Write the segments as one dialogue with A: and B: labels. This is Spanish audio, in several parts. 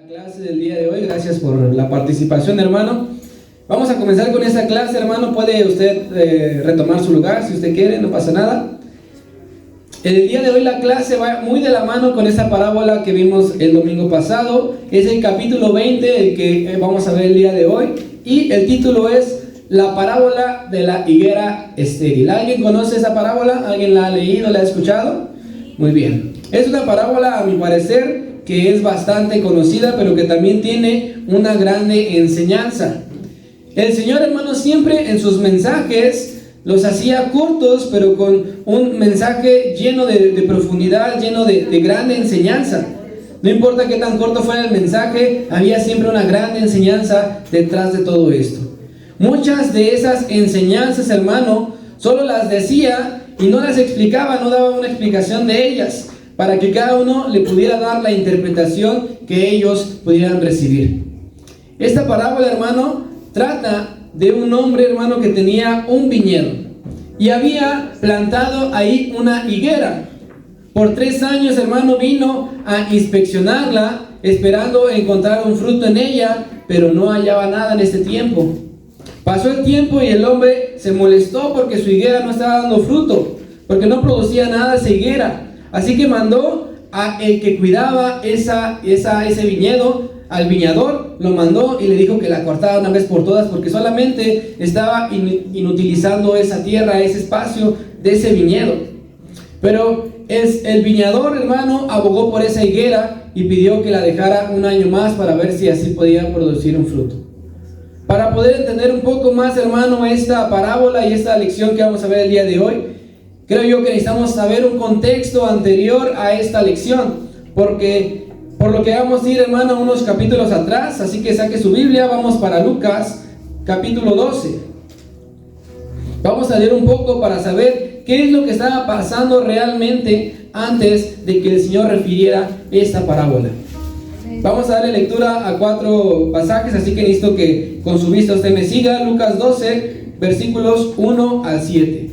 A: La clase del día de hoy, gracias por la participación, hermano. Vamos a comenzar con esta clase, hermano. Puede usted retomar su lugar si usted quiere, no pasa nada. El día de hoy la clase va muy de la mano con esa parábola que vimos el domingo pasado. Es el capítulo 20 el que vamos a ver el día de hoy. Y el título es La parábola de la higuera estéril. ¿Alguien conoce esa parábola? ¿Alguien la ha leído, la ha escuchado? Muy bien. Es una parábola, a mi parecer, que es bastante conocida, pero que también tiene una grande enseñanza. El Señor, hermano, siempre en sus mensajes los hacía cortos, pero con un mensaje lleno de profundidad, lleno de grande enseñanza. No importa qué tan corto fuera el mensaje, había siempre una grande enseñanza detrás de todo esto. Muchas de esas enseñanzas, hermano, solo las decía y no las explicaba, no daba una explicación de ellas, para que cada uno le pudiera dar la interpretación que ellos pudieran recibir. Esta parábola, hermano, trata de un hombre, hermano, que tenía un viñedo y había plantado ahí una higuera. Por 3 años, hermano, vino a inspeccionarla, esperando encontrar un fruto en ella, pero no hallaba nada en ese tiempo. Pasó el tiempo y el hombre se molestó porque su higuera no estaba dando fruto, porque no producía nada esa higuera. Así que mandó a el que cuidaba ese viñedo, al viñador, lo mandó y le dijo que la cortara una vez por todas, porque solamente estaba inutilizando esa tierra, ese espacio de ese viñedo. Pero el viñador, hermano, abogó por esa higuera y pidió que la dejara 1 año más para ver si así podía producir un fruto. Para poder entender un poco más, hermano, esta parábola y esta lección que vamos a ver el día de hoy, creo yo que necesitamos saber un contexto anterior a esta lección, porque por lo que vamos a ir, hermano, unos capítulos atrás, así que saque su Biblia, vamos para Lucas, capítulo 12. Vamos a leer un poco para saber qué es lo que estaba pasando realmente antes de que el Señor refiriera esta parábola. Vamos a darle lectura a 4 pasajes, así que necesito que con su vista usted me siga. Lucas 12, versículos 1 al 7.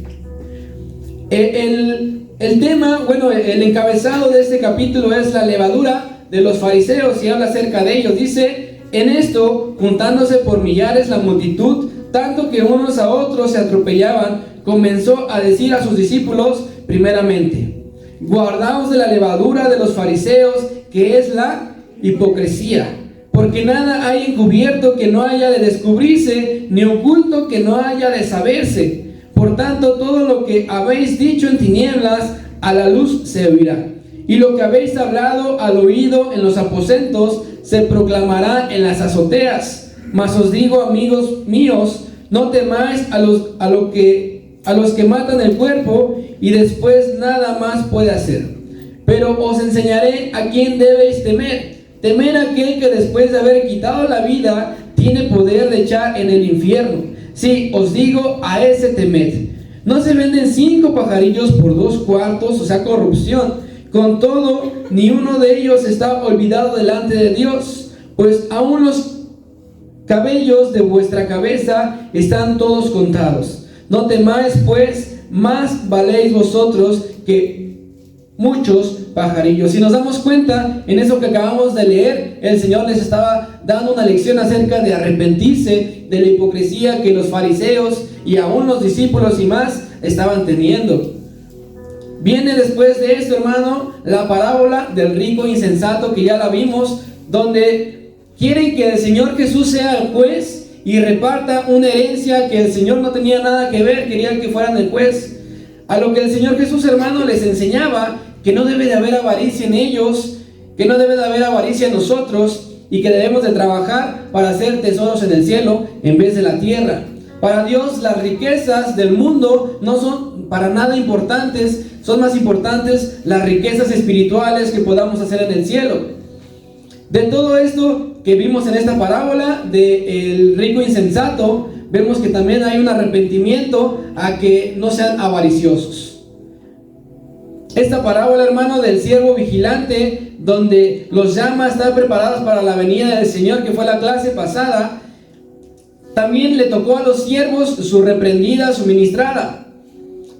A: El tema, bueno, el encabezado de este capítulo es la levadura de los fariseos y habla acerca de ellos. Dice: en esto, juntándose por millares la multitud, tanto que unos a otros se atropellaban, comenzó a decir a sus discípulos primeramente: guardaos de la levadura de los fariseos, que es la hipocresía, porque nada hay encubierto que no haya de descubrirse, ni oculto que no haya de saberse. Por tanto, todo lo que habéis dicho en tinieblas, a la luz se oirá, y lo que habéis hablado al oído en los aposentos, se proclamará en las azoteas. Mas os digo, amigos míos, no temáis a los que matan el cuerpo, y después nada más puede hacer. Pero os enseñaré a quién debéis temer. Temer a aquel que después de haber quitado la vida, tiene poder de echar en el infierno. Sí, os digo, a ese temed. No se venden 5 pajarillos por 2 cuartos, o sea, corrupción. Con todo, ni uno de ellos está olvidado delante de Dios, pues aún los cabellos de vuestra cabeza están todos contados. No temáis, pues, más valéis vosotros que muchos pajarillos. Si nos damos cuenta, en eso que acabamos de leer, el Señor les estaba dando una lección acerca de arrepentirse de la hipocresía que los fariseos y aún los discípulos y más estaban teniendo. Viene después de esto, hermano, la parábola del rico insensato, que ya la vimos, donde quieren que el Señor Jesús sea el juez y reparta una herencia que el Señor no tenía nada que ver, querían que fueran el juez. A lo que el Señor Jesús, hermano, les enseñaba que no debe de haber avaricia en ellos, que no debe de haber avaricia en nosotros, y que debemos de trabajar para hacer tesoros en el cielo en vez de la tierra. Para Dios, las riquezas del mundo no son para nada importantes, son más importantes las riquezas espirituales que podamos hacer en el cielo. De todo esto que vimos en esta parábola del rico insensato, vemos que también hay un arrepentimiento a que no sean avariciosos. Esta parábola, hermano, del siervo vigilante, donde los llama a estar preparados para la venida del Señor, que fue la clase pasada, también le tocó a los siervos su reprendida, su ministrada,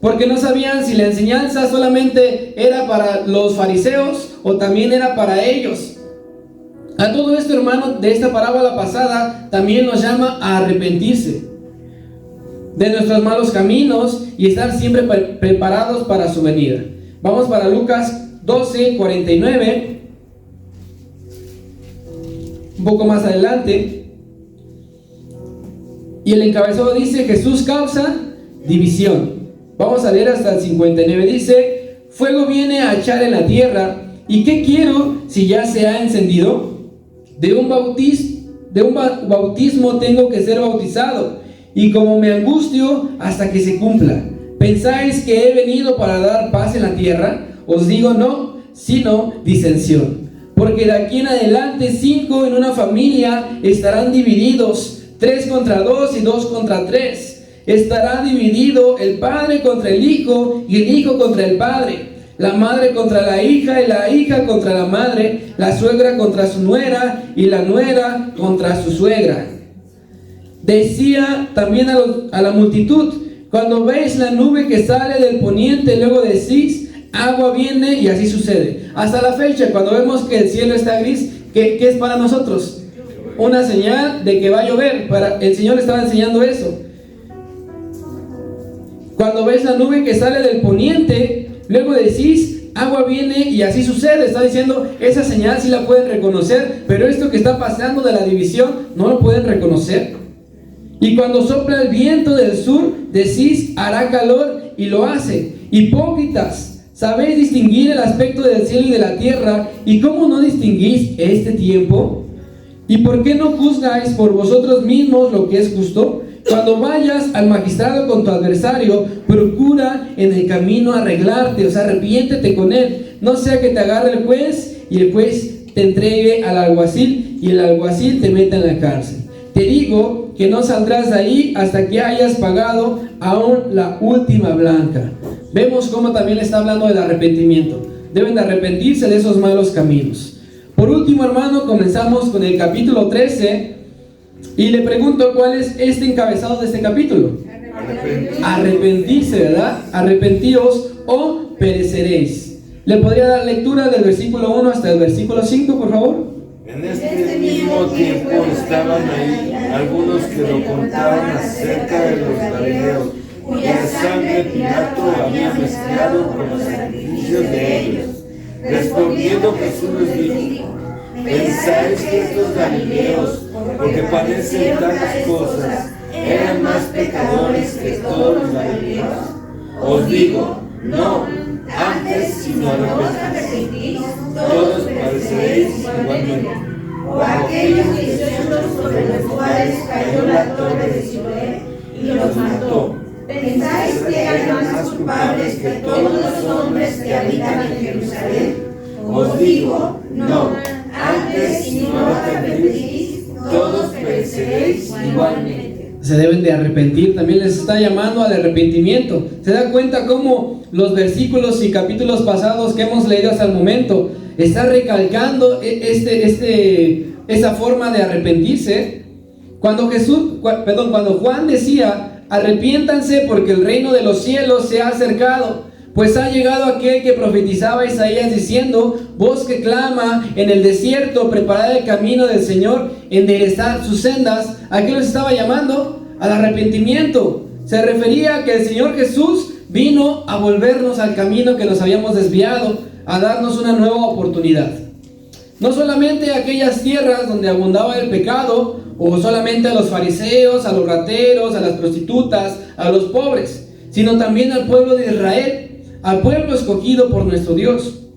A: porque no sabían si la enseñanza solamente era para los fariseos o también era para ellos. A todo esto, hermano, de esta parábola pasada, también nos llama a arrepentirse de nuestros malos caminos y estar siempre preparados para su venida. Vamos para Lucas 12:49, un poco más adelante. Y el encabezado dice: Jesús causa división. Vamos a leer hasta el 59. Dice: fuego viene a echar en la tierra, ¿y qué quiero si ya se ha encendido? De un bautismo tengo que ser bautizado, y como me angustio hasta que se cumpla. ¿Pensáis que he venido para dar paz en la tierra? Os digo no, sino disensión. Porque de aquí en adelante 5 en una familia estarán divididos, 3 contra 2 y 2 contra 3. Estará dividido el padre contra el hijo y el hijo contra el padre, la madre contra la hija y la hija contra la madre, la suegra contra su nuera y la nuera contra su suegra. Decía también a la multitud: cuando veis la nube que sale del poniente, luego decís: agua viene, y así sucede. Hasta la fecha, cuando vemos que el cielo está gris, ¿qué es para nosotros? Una señal de que va a llover. El Señor estaba enseñando eso. Cuando ves la nube que sale del poniente, luego decís: agua viene, y así sucede. Está diciendo, esa señal sí la pueden reconocer, pero esto que está pasando de la división no lo pueden reconocer. Y cuando sopla el viento del sur, decís: hará calor, y lo hace. Hipócritas, ¿sabéis distinguir el aspecto del cielo y de la tierra? ¿Y cómo no distinguís este tiempo? ¿Y por qué no juzgáis por vosotros mismos lo que es justo? Cuando vayas al magistrado con tu adversario, procura en el camino arreglarte, o sea, arrepiéntete con él. No sea que te agarre el juez y el juez te entregue al alguacil y el alguacil te meta en la cárcel. Te digo que no saldrás de ahí hasta que hayas pagado aún la última blanca. Vemos cómo también está hablando del arrepentimiento. Deben de arrepentirse de esos malos caminos. Por último, hermano, comenzamos con el capítulo 13 y le pregunto: ¿cuál es este encabezado de este capítulo? Arrepentirse, ¿verdad? Arrepentíos o pereceréis. ¿Le podría dar lectura del versículo 1 hasta el versículo 5, por favor?
B: En este mismo tiempo estaban ahí algunos que lo contaban acerca de los galileos, cuya sangre Pilato había mezclado con los sacrificios de ellos. Respondiendo Jesús les dijo: ¿pensáis que estos galileos, porque padecen tantas cosas, eran más pecadores que todos los galileos? Os digo, no, antes si no arrepentís, todos padeceréis igualmente. O aquellos 18 sobre los cuales cayó la torre de Siloé y los mató, ¿pensáis que eran más culpables que todos los hombres que habitan en Jerusalén? Os digo, no, antes si no arrepentís, todos pereceréis igualmente.
A: Se deben de arrepentir, también les está llamando al arrepentimiento. ¿Se da cuenta cómo los versículos y capítulos pasados que hemos leído hasta el momento está recalcando esa forma de arrepentirse? Cuando Juan decía: arrepiéntanse porque el reino de los cielos se ha acercado, pues ha llegado aquel que profetizaba Isaías diciendo: voz que clama en el desierto, preparad el camino del Señor, enderezad sus sendas. ¿A qué los estaba llamando? Al arrepentimiento. Se refería a que el Señor Jesús vino a volvernos al camino que nos habíamos desviado, a darnos una nueva oportunidad. No solamente a aquellas tierras donde abundaba el pecado, o solamente a los fariseos, a los rateros, a las prostitutas, a los pobres, sino también al pueblo de Israel, al pueblo escogido por nuestro Dios.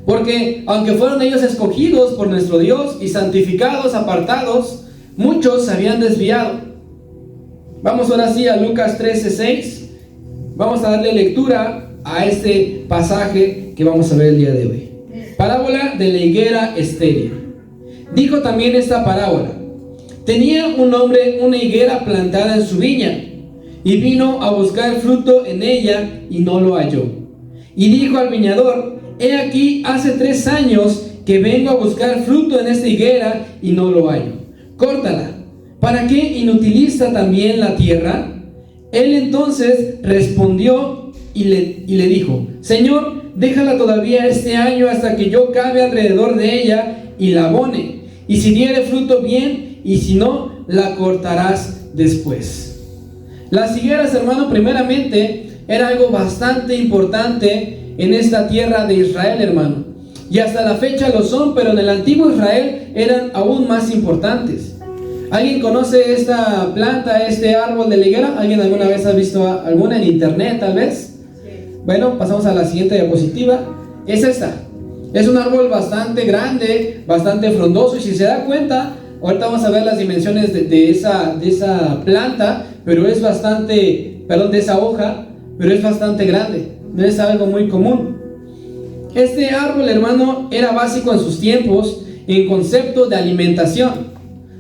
A: Porque aunque fueron ellos escogidos por nuestro Dios y santificados, apartados, muchos se habían desviado. Vamos ahora sí a Lucas 13:6. Vamos a darle lectura a este pasaje que vamos a ver el día de hoy. Parábola de la higuera estéril. Dijo también esta parábola: tenía un hombre una higuera plantada en su viña, y vino a buscar fruto en ella y no lo halló. Y dijo al viñador: he aquí, hace 3 años que vengo a buscar fruto en esta higuera y no lo hallo. Córtala. ¿Para qué inutiliza también la tierra? Él entonces respondió y le dijo: Señor, déjala todavía este año hasta que yo cabe alrededor de ella, y la abone, y si diere fruto bien, y si no, la cortarás después. Las higueras, hermano, primeramente era algo bastante importante en esta tierra de Israel, hermano, y hasta la fecha lo son, pero en el antiguo Israel eran aún más importantes. ¿Alguien conoce esta planta, este árbol de la higuera? ¿Alguien alguna vez ha visto alguna en internet, tal vez? Bueno, pasamos a la siguiente diapositiva. Es esta. Es un árbol bastante grande, bastante frondoso, y si se da cuenta, ahorita vamos a ver las dimensiones de esa planta, pero es bastante, perdón, de esa hoja, pero es bastante grande. No es algo muy común. Este árbol, hermano, era básico en sus tiempos en concepto de alimentación.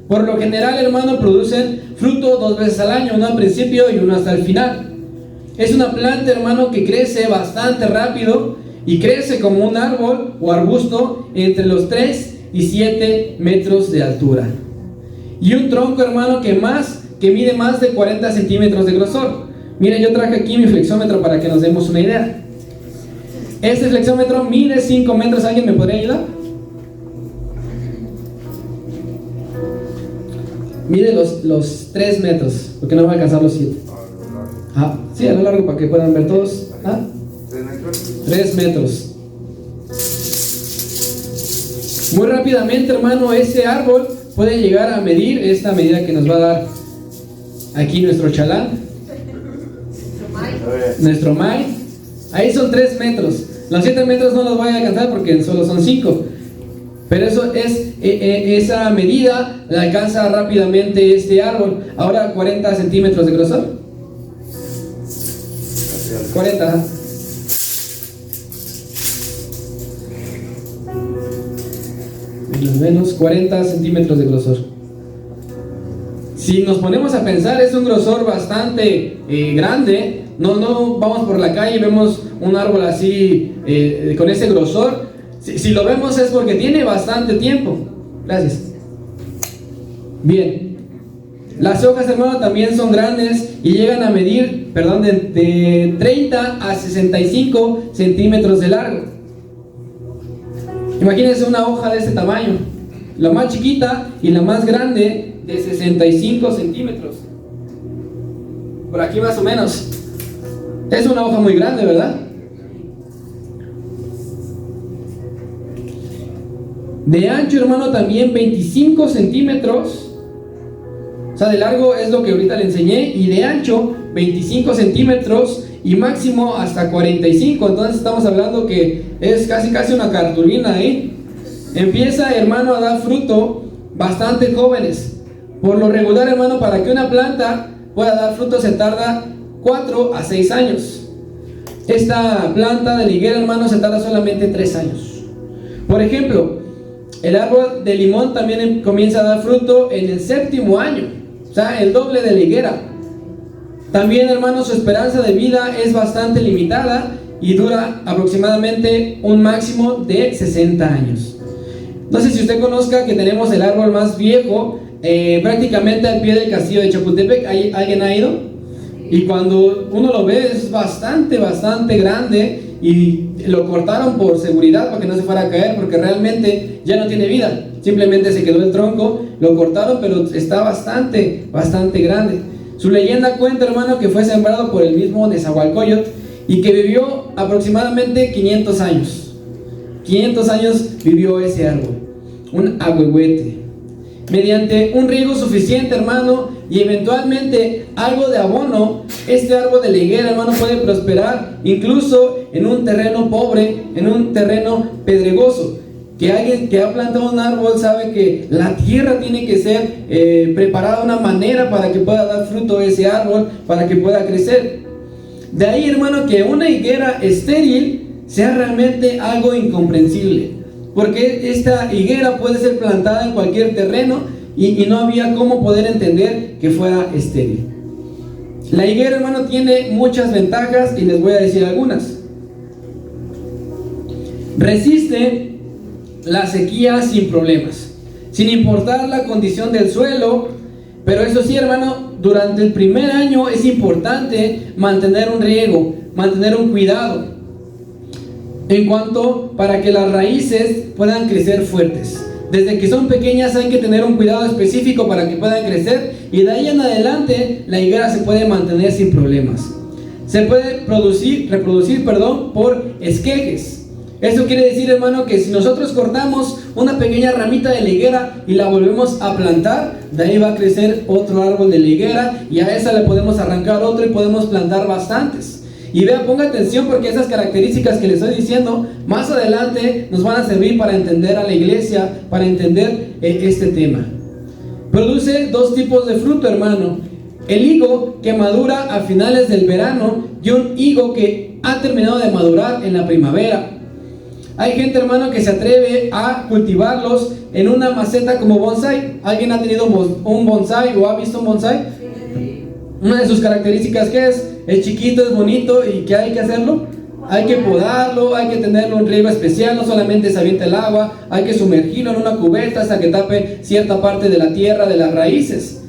A: Por lo general, hermano, producen fruto 2 veces al año, uno al principio y uno hasta el final. Es una planta, hermano, que crece bastante rápido y crece como un árbol o arbusto entre los 3 y 7 metros de altura. Y un tronco, hermano, que mide más de 40 centímetros de grosor. Mire, yo traje aquí mi flexómetro para que nos demos una idea. Este flexómetro mide 5 metros. ¿Alguien me podría ayudar? Mide los 3 metros, porque no va a alcanzar los 7. Sí, a lo largo para que puedan ver todos. 3 metros. Muy rápidamente, hermano, este árbol puede llegar a medir esta medida que nos va a dar aquí nuestro chalán, nuestro mai. Ahí son 3 metros. Los 7 metros no los voy a alcanzar porque solo son 5. Pero eso es, esa medida la alcanza rápidamente este árbol. Ahora 40 centímetros de grosor. 40. Menos 40 centímetros de grosor. Si nos ponemos a pensar, es un grosor bastante grande. No vamos por la calle y vemos un árbol así con ese grosor. Si lo vemos es porque tiene bastante tiempo. Gracias. Bien. Las hojas, hermano, también son grandes y llegan a medir, de 30 a 65 centímetros de largo. Imagínense una hoja de este tamaño. La más chiquita y la más grande de 65 centímetros. Por aquí más o menos. Es una hoja muy grande, ¿verdad? De ancho, hermano, también 25 centímetros. O sea, de largo es lo que ahorita le enseñé. Y de ancho, 25 centímetros. Y máximo hasta 45. Entonces estamos hablando que es casi una cartulina ahí. Empieza, hermano, a dar fruto bastante jóvenes. Por lo regular, hermano, para que una planta pueda dar fruto se tarda 4 a 6 años. Esta planta de la higuera, hermano, se tarda solamente 3 años. Por ejemplo, el árbol de limón también comienza a dar fruto en el 7º año, o sea, el doble de la higuera. También, hermano, su esperanza de vida es bastante limitada y dura aproximadamente un máximo de 60 años. No sé si usted conozca que tenemos el árbol más viejo prácticamente al pie del castillo de Chapultepec. ¿Alguien ha ido? Y cuando uno lo ve es bastante grande y lo cortaron por seguridad para que no se fuera a caer, porque realmente ya no tiene vida, simplemente se quedó el tronco, lo cortaron, pero está bastante grande. Su leyenda cuenta, hermano, que fue sembrado por el mismo Nezahualcóyotl y que vivió aproximadamente 500 años. 500 años vivió ese árbol, un ahuehuete. Mediante un riego suficiente, hermano, y eventualmente algo de abono, este árbol de la higuera, hermano, puede prosperar incluso en un terreno pobre, en un terreno pedregoso. Que alguien que ha plantado un árbol sabe que la tierra tiene que ser preparada de una manera para que pueda dar fruto ese árbol, para que pueda crecer. De ahí, hermano, que una higuera estéril sea realmente algo incomprensible, porque esta higuera puede ser plantada en cualquier terreno y no había cómo poder entender que fuera estéril. La higuera, hermano, tiene muchas ventajas y les voy a decir algunas. Resiste la sequía sin problemas, sin importar la condición del suelo. Pero eso sí, hermano, durante el primer año es importante mantener un riego, mantener un cuidado, en cuanto para que las raíces puedan crecer fuertes. Desde que son pequeñas hay que tener un cuidado específico para que puedan crecer, y de ahí en adelante la higuera se puede mantener sin problemas. Se puede reproducir por esquejes. Eso quiere decir, hermano, que si nosotros cortamos una pequeña ramita de la higuera y la volvemos a plantar, de ahí va a crecer otro árbol de la higuera, y a esa le podemos arrancar otro y podemos plantar bastantes. Y vea, ponga atención, porque esas características que le estoy diciendo más adelante nos van a servir para entender a la iglesia, para entender este tema. Produce dos tipos de fruto, hermano: el higo que madura a finales del verano y un higo que ha terminado de madurar en la primavera. Hay gente, hermano, que se atreve a cultivarlos en una maceta como bonsai. ¿Alguien ha tenido un bonsai o ha visto un bonsai? Una de sus características, ¿qué es? Es chiquito, es bonito, ¿y qué hay que hacerlo? Hay que podarlo, hay que tenerlo en riego especial, no solamente se avienta el agua, hay que sumergirlo en una cubeta hasta que tape cierta parte de la tierra, de las raíces.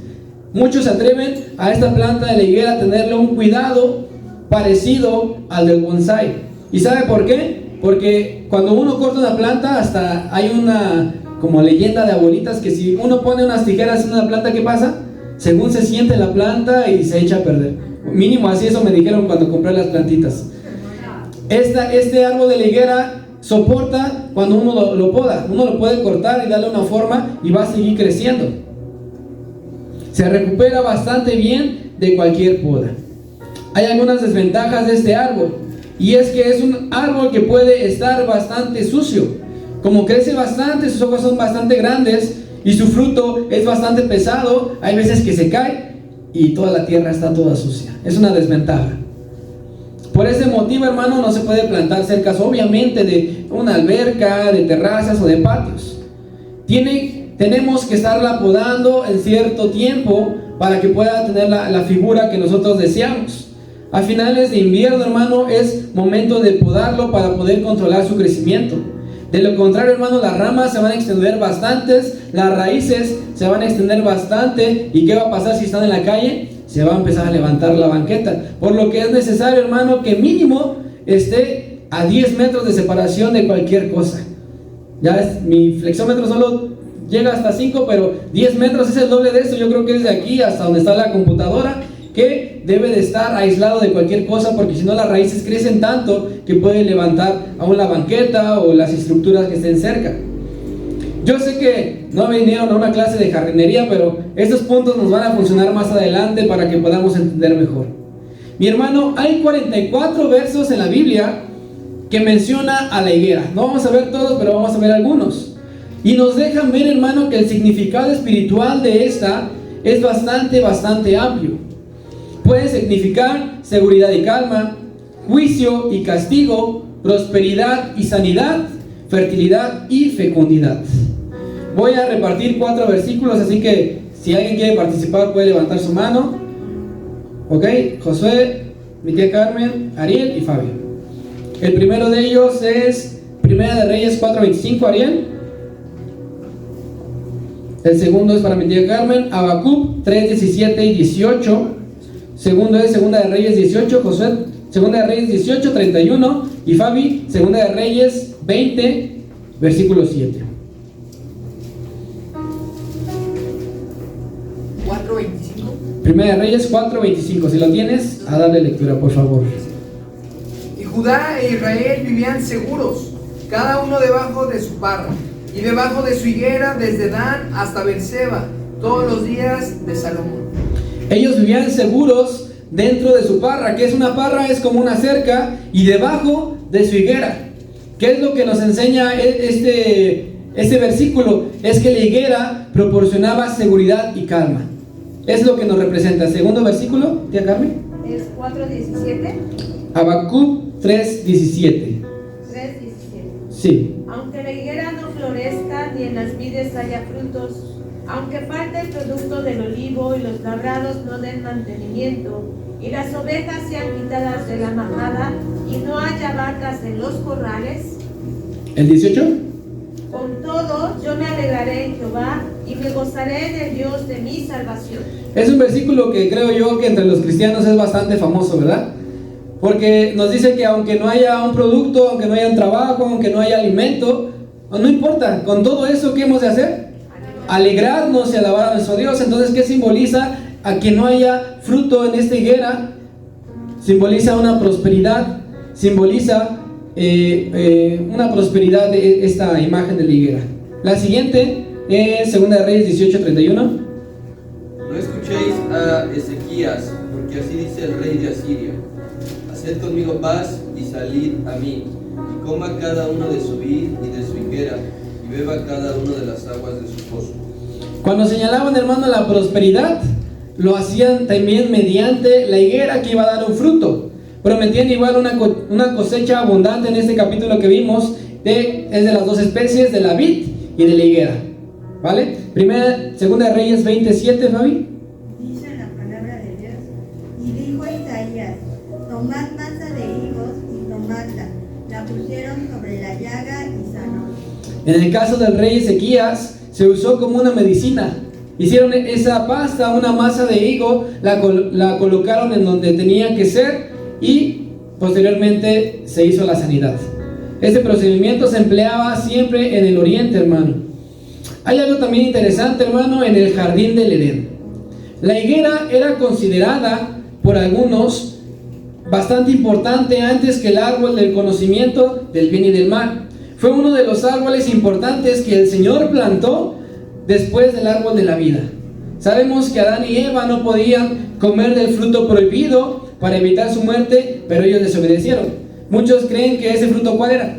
A: Muchos se atreven a esta planta de la higuera a tenerle un cuidado parecido al del bonsai. ¿Y sabe por qué? Porque cuando uno corta una planta, hasta hay una como leyenda de abuelitas que si uno pone unas tijeras en una planta, ¿qué pasa? Según se siente la planta y se echa a perder. Mínimo así eso me dijeron cuando compré las plantitas. Este árbol de la higuera soporta cuando uno lo poda. Uno lo puede cortar y darle una forma y va a seguir creciendo. Se recupera bastante bien de cualquier poda. Hay algunas desventajas de este árbol, y es que es un árbol que puede estar bastante sucio. Como crece bastante, sus hojas son bastante grandes y su fruto es bastante pesado, hay veces que se cae y toda la tierra está toda sucia. Es una desventaja. Por ese motivo, hermano, no se puede plantar cerca, obviamente, de una alberca, de terrazas o de patios. Tenemos que estarla podando en cierto tiempo para que pueda tener la figura que nosotros deseamos. A finales de invierno, hermano, es momento de podarlo para poder controlar su crecimiento. De lo contrario, hermano, las ramas se van a extender bastantes, las raíces se van a extender bastante. ¿Y qué va a pasar si están en la calle? Se va a empezar a levantar la banqueta. Por lo que es necesario, hermano, que mínimo esté a 10 metros de separación de cualquier cosa. Mi flexómetro solo llega hasta 5, pero 10 metros es el doble de esto. Yo creo que es de aquí hasta donde está la computadora, que debe de estar aislado de cualquier cosa, porque si no las raíces crecen tanto que pueden levantar aún la banqueta o las estructuras que estén cerca. Yo sé que no vinieron a una clase de jardinería, pero estos puntos nos van a funcionar más adelante para que podamos entender mejor. Mi hermano, hay 44 versos en la Biblia que menciona a la higuera. No vamos a ver todos, pero vamos a ver algunos. Y nos dejan ver, hermano, que el significado espiritual de esta es bastante amplio. Puede significar seguridad y calma, juicio y castigo, prosperidad y sanidad, fertilidad y fecundidad. Voy a repartir 4 versículos, así que si alguien quiere participar puede levantar su mano. Ok, Josué, mi tía Carmen, Ariel y Fabio. El primero de ellos es Primera de Reyes 4:25, Ariel. El segundo es para mi tía Carmen, Habacuc 3:17 y 18. Segundo es Segunda de Reyes 18, Josué, Segunda de Reyes 18, 31, y Fabi, Segunda de Reyes 20, versículo 7.
C: 4:25.
A: Primera de Reyes 4:25. Si lo tienes, a darle lectura, por favor.
C: Y Judá e Israel vivían seguros, cada uno debajo de su parra, y debajo de su higuera, desde Dan hasta Beerseba, todos los días de Salomón. Ellos
A: vivían seguros dentro de su parra. ¿Qué es una parra? Es como una cerca, y debajo de su higuera. ¿Qué es lo que nos enseña este versículo? Es que la higuera proporcionaba seguridad y calma. Es lo que nos representa. Segundo versículo, tía Carmen.
D: Es 4:17.
A: Habacuc 3:17.
D: 3:17.
A: Sí.
D: Aunque la higuera no florezca ni en las vides haya frutos, aunque falte el producto del olivo y los labrados no den mantenimiento, y las ovejas sean quitadas de la majada y no haya vacas en los corrales.
A: ¿El 18?
D: Con todo yo me alegraré en Jehová y me gozaré en el Dios de mi salvación.
A: Es un versículo que creo yo que entre los cristianos es bastante famoso, ¿verdad? Porque nos dice que aunque no haya un producto, aunque no haya un trabajo, aunque no haya alimento, no importa, con todo eso, ¿qué hemos de hacer? Alegrarnos y alabar a nuestro Dios. Entonces, ¿qué simboliza? A que no haya fruto en esta higuera, simboliza una prosperidad, simboliza una prosperidad de esta imagen de la higuera. La siguiente es 2 Reyes 18:31.
E: No escuchéis a Ezequías, porque así dice el rey de Asiria: haced conmigo paz y salid a mí, y coma cada uno de su vid y de su higuera, y beba cada uno de las aguas de su pozo.
A: Cuando señalaban, hermano, la prosperidad, lo hacían también mediante la higuera que iba a dar un fruto. Prometían igual una cosecha abundante. En este capítulo que vimos es de las dos especies, de la vid y de la higuera, ¿vale? Segunda Reyes 27, Fabi.
F: Dice la palabra de Dios: y dijo Isaías: tomad masa de higos y tomadla. La pusieron sobre la llaga y sanó.
A: En el caso del rey Ezequías, se usó como una medicina. Hicieron esa pasta, una masa de higo, la colocaron en donde tenía que ser y posteriormente se hizo la sanidad. Este procedimiento se empleaba siempre en el oriente, hermano. Hay algo también interesante, hermano, en el jardín del Edén. La higuera era considerada por algunos bastante importante antes que el árbol del conocimiento del bien y del mal. Fue uno de los árboles importantes que el Señor plantó después del árbol de la vida. Sabemos que Adán y Eva no podían comer del fruto prohibido para evitar su muerte, pero ellos desobedecieron. Muchos creen que ese fruto, ¿cuál era?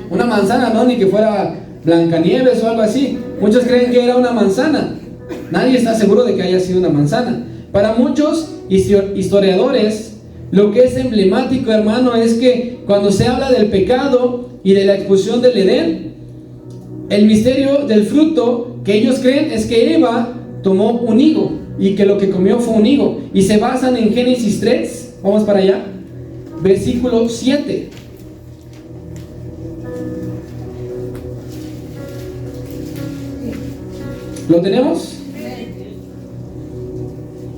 A: Una manzana, ¿no? Ni que fuera Blancanieves o algo así. Muchos creen que era una manzana. Nadie está seguro de que haya sido una manzana. Para muchos historiadores, lo que es emblemático, hermano, es que cuando se habla del pecado y de la expulsión del Edén, el misterio del fruto que ellos creen es que Eva tomó un higo y que lo que comió fue un higo, y se basan en Génesis 3, vamos para allá, versículo 7. ¿Lo tenemos?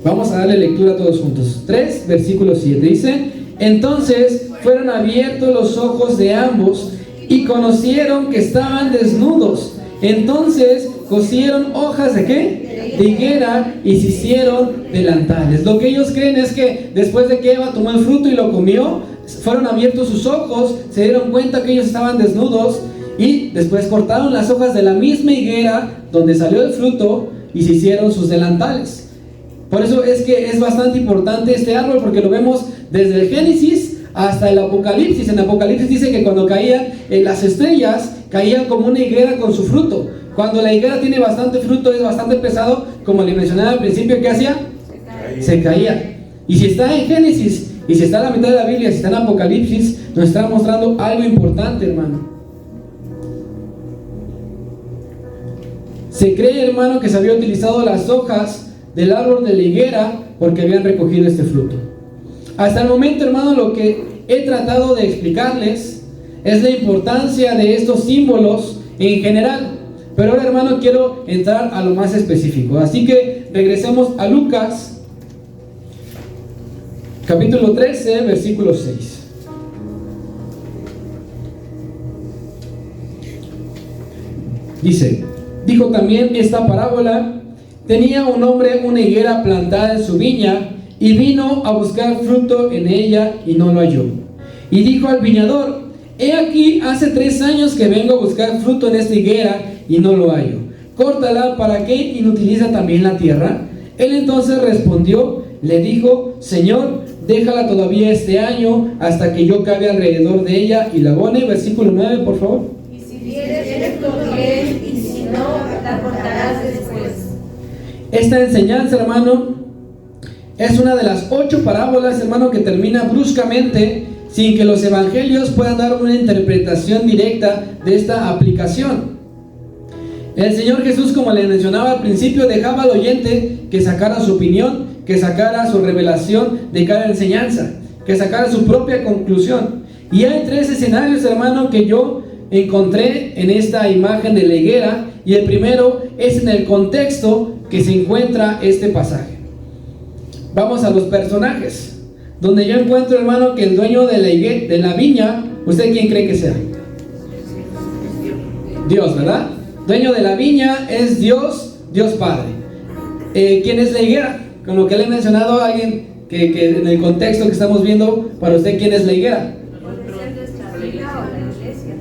A: Vamos a darle lectura todos juntos. 3, versículo 7 dice: entonces fueron abiertos los ojos de ambos y conocieron que estaban desnudos. Entonces cosieron hojas ¿de qué? De higuera y se hicieron delantales. Lo que ellos creen es que después de que Eva tomó el fruto y lo comió, fueron abiertos sus ojos, se dieron cuenta que ellos estaban desnudos y después cortaron las hojas de la misma higuera donde salió el fruto y se hicieron sus delantales. Por eso es que es bastante importante este árbol, porque lo vemos desde el Génesis hasta el Apocalipsis. En Apocalipsis dice que cuando caían las estrellas, caían como una higuera con su fruto. Cuando la higuera tiene bastante fruto, es bastante pesado, como le mencionaba al principio, ¿qué hacía? Se caía. Y si está en Génesis, y si está en la mitad de la Biblia, si está en Apocalipsis, nos está mostrando algo importante, hermano. Se cree, hermano, que se había utilizado las hojas del árbol de la higuera porque habían recogido este fruto. Hasta el momento, hermano, lo que he tratado de explicarles es la importancia de estos símbolos en general, pero ahora, hermano, quiero entrar a lo más específico. Así que regresemos a Lucas capítulo 13, versículo 6. Dice: dijo también esta parábola: tenía un hombre una higuera plantada en su viña, y vino a buscar fruto en ella y no lo halló. Y dijo al viñador: he aquí, hace 3 años que vengo a buscar fruto en esta higuera y no lo hallo. Córtala, ¿para qué inutiliza también la tierra? Él entonces respondió, le dijo: Señor, déjala todavía este año hasta que yo cabe alrededor de ella y la abone. Versículo 9, por favor.
D: Y si vieres todo bien, y si no, la cortarás después.
A: Esta enseñanza, hermano, es una de las 8 parábolas, hermano, que termina bruscamente sin que los evangelios puedan dar una interpretación directa de esta aplicación. El Señor Jesús, como le mencionaba al principio, dejaba al oyente que sacara su opinión, que sacara su revelación de cada enseñanza, que sacara su propia conclusión. Y hay 3 escenarios, hermano, que yo encontré en esta imagen de la higuera, y el primero es en el contexto que se encuentra este pasaje. Vamos a los personajes, donde yo encuentro, hermano, que el dueño de la viña, ¿usted quién cree que sea? Dios, ¿verdad? Dueño de la viña es Dios, Dios Padre. ¿Quién es la higuera? Con lo que le he mencionado a alguien que en el contexto que estamos viendo, para usted, ¿quién es la higuera?
D: Puede ser nuestra vida o la iglesia.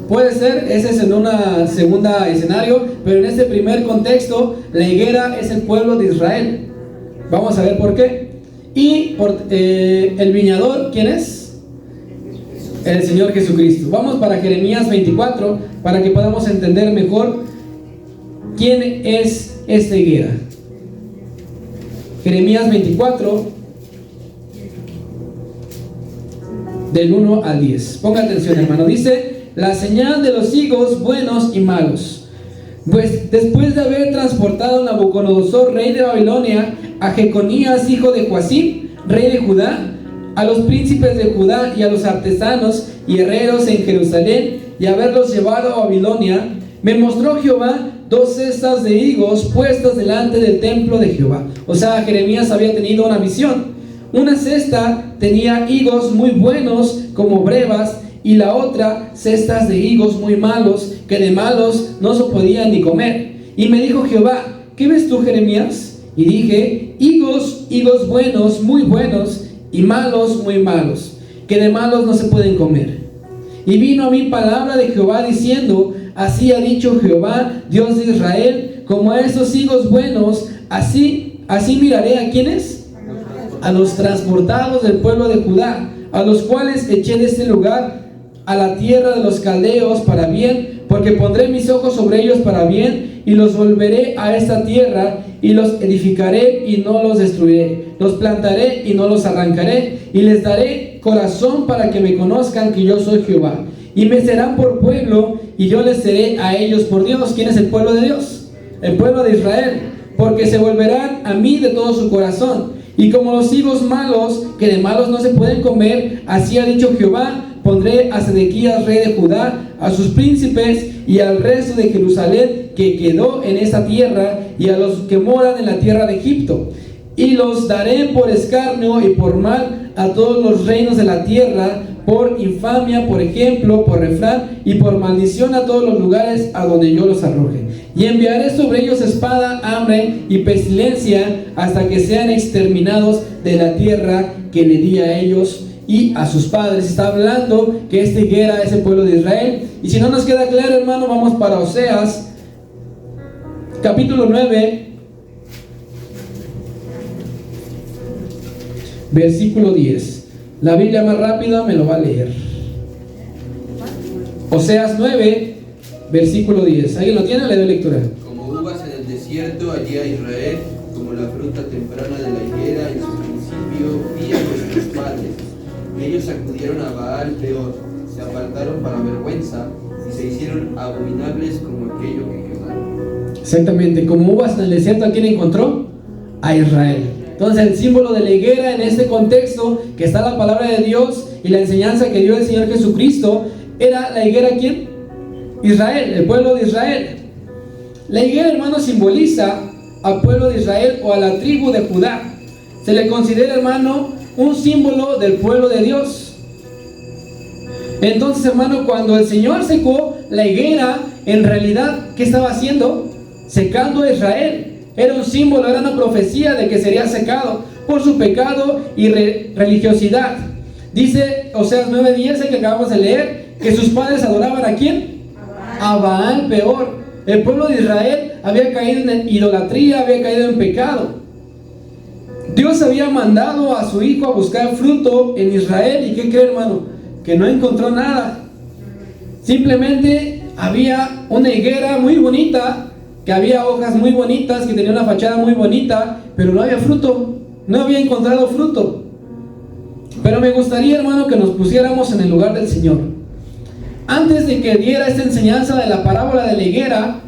A: Puede ser, ese es en una segunda escenario, pero en este primer contexto, la higuera es el pueblo de Israel. Vamos a ver por qué. Y el viñador, ¿quién es? El Señor Jesucristo. Vamos para Jeremías 24, para que podamos entender mejor quién es esta higuera. Jeremías 24, del 1 al 10. Ponga atención, hermano. Dice: la señal de los higos buenos y malos. Pues después de haber transportado a Nabucodonosor, rey de Babilonia, a Jeconías, hijo de Joacim, rey de Judá, a los príncipes de Judá y a los artesanos y herreros en Jerusalén, y haberlos llevado a Babilonia, me mostró Jehová 2 cestas de higos puestas delante del templo de Jehová. O sea, Jeremías había tenido una visión. Una cesta tenía higos muy buenos como brevas, y la otra cestas de higos muy malos, que de malos no se podían ni comer. Y me dijo Jehová: ¿qué ves tú, Jeremías? Y dije: higos buenos, muy buenos, y malos, muy malos, que de malos no se pueden comer. Y vino a mí palabra de Jehová diciendo: así ha dicho Jehová, Dios de Israel, como a esos higos buenos, así miraré a quienes, a los transportados del pueblo de Judá, a los cuales eché de este lugar a la tierra de los caldeos para bien, porque pondré mis ojos sobre ellos para bien, y los volveré a esta tierra, y los edificaré y no los destruiré, los plantaré y no los arrancaré, y les daré corazón para que me conozcan que yo soy Jehová, y me serán por pueblo, y yo les seré a ellos por Dios. ¿Quién es el pueblo de Dios? El pueblo de Israel, porque se volverán a mí de todo su corazón. Y como los higos malos, que de malos no se pueden comer, así ha dicho Jehová, pondré a Sedequías, rey de Judá, a sus príncipes y al resto de Jerusalén que quedó en esta tierra, y a los que moran en la tierra de Egipto. Y los daré por escarnio y por mal a todos los reinos de la tierra, por infamia, por ejemplo, por refrán y por maldición a todos los lugares a donde yo los arroje. Y enviaré sobre ellos espada, hambre y pestilencia, hasta que sean exterminados de la tierra que le di a ellos y a sus padres. Está hablando que esta higuera es el pueblo de Israel. Y si no nos queda claro, hermano, vamos para Oseas capítulo 9, versículo 10. La Biblia más rápida me lo va a leer. Oseas 9, versículo 10. ¿Alguien lo tiene? Le doy lectura.
E: Como uvas en el desierto, allí a Israel, como la fruta temprana de la higuera en su principio, vi a nuestros padres. Ellos acudieron a Baal peor, se apartaron para vergüenza y se hicieron abominables como aquello que Jehová.
A: Exactamente, como uvas en el desierto, ¿a quién encontró? A Israel. Entonces el símbolo de la higuera en este contexto, que está la palabra de Dios y la enseñanza que dio el Señor Jesucristo, era la higuera, ¿quién? Israel, el pueblo de Israel. La higuera, hermano, simboliza al pueblo de Israel o a la tribu de Judá. Se le considera, hermano, un símbolo del pueblo de Dios. Entonces, hermano, cuando el Señor secó la higuera, en realidad, ¿qué estaba haciendo? Secando a Israel. Era un símbolo, era una profecía de que sería secado por su pecado y religiosidad. Dice Oseas 9:10, que acabamos de leer, que sus padres adoraban ¿a quién? A Baal peor. El pueblo de Israel había caído en idolatría, había caído en pecado. Dios había mandado a su hijo a buscar fruto en Israel. ¿Y qué cree, hermano? Que no encontró nada. Simplemente había una higuera muy bonita, que había hojas muy bonitas, que tenía una fachada muy bonita, pero no había fruto, no había encontrado fruto. Pero me gustaría, hermano, que nos pusiéramos en el lugar del Señor. Antes de que diera esta enseñanza de la parábola de la higuera,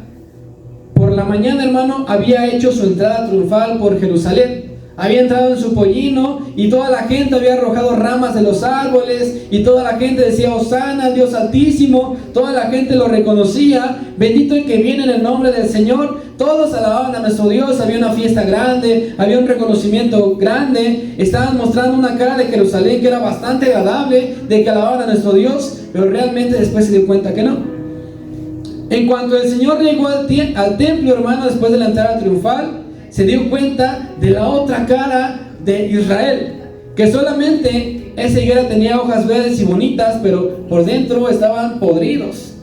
A: por la mañana, hermano, había hecho su entrada triunfal por Jerusalén. Había entrado en su pollino y toda la gente había arrojado ramas de los árboles, y toda la gente decía: Hosana, Dios Altísimo. Toda la gente lo reconocía: bendito el que viene en el nombre del Señor. Todos alababan a nuestro Dios. Había una fiesta grande, había un reconocimiento grande. Estaban mostrando una cara de Jerusalén que era bastante agradable, de que alababan a nuestro Dios, pero realmente después se dio cuenta que no. En cuanto el Señor llegó al templo, hermano, después de la entrada triunfal, se dio cuenta de la otra cara de Israel, que solamente esa higuera tenía hojas verdes y bonitas, pero por dentro estaban podridos.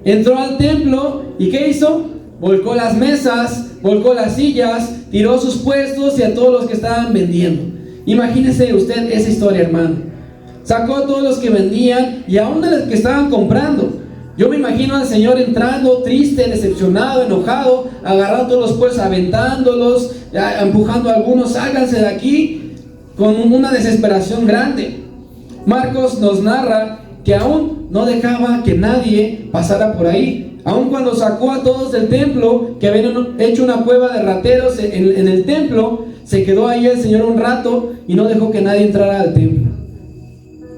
A: Entró al templo y ¿qué hizo? Volcó las mesas, volcó las sillas, tiró sus puestos y a todos los que estaban vendiendo. Imagínese usted esa historia, hermano. Sacó a todos los que vendían y aún a los que estaban comprando. Yo me imagino al Señor entrando triste, decepcionado, enojado, agarrando todos los puestos, aventándolos, empujando a algunos, sálganse de aquí, con una desesperación grande. Marcos nos narra que aún no dejaba que nadie pasara por ahí. Aún cuando sacó a todos del templo, que habían hecho una cueva de rateros en el templo, se quedó ahí el Señor un rato y no dejó que nadie entrara al templo.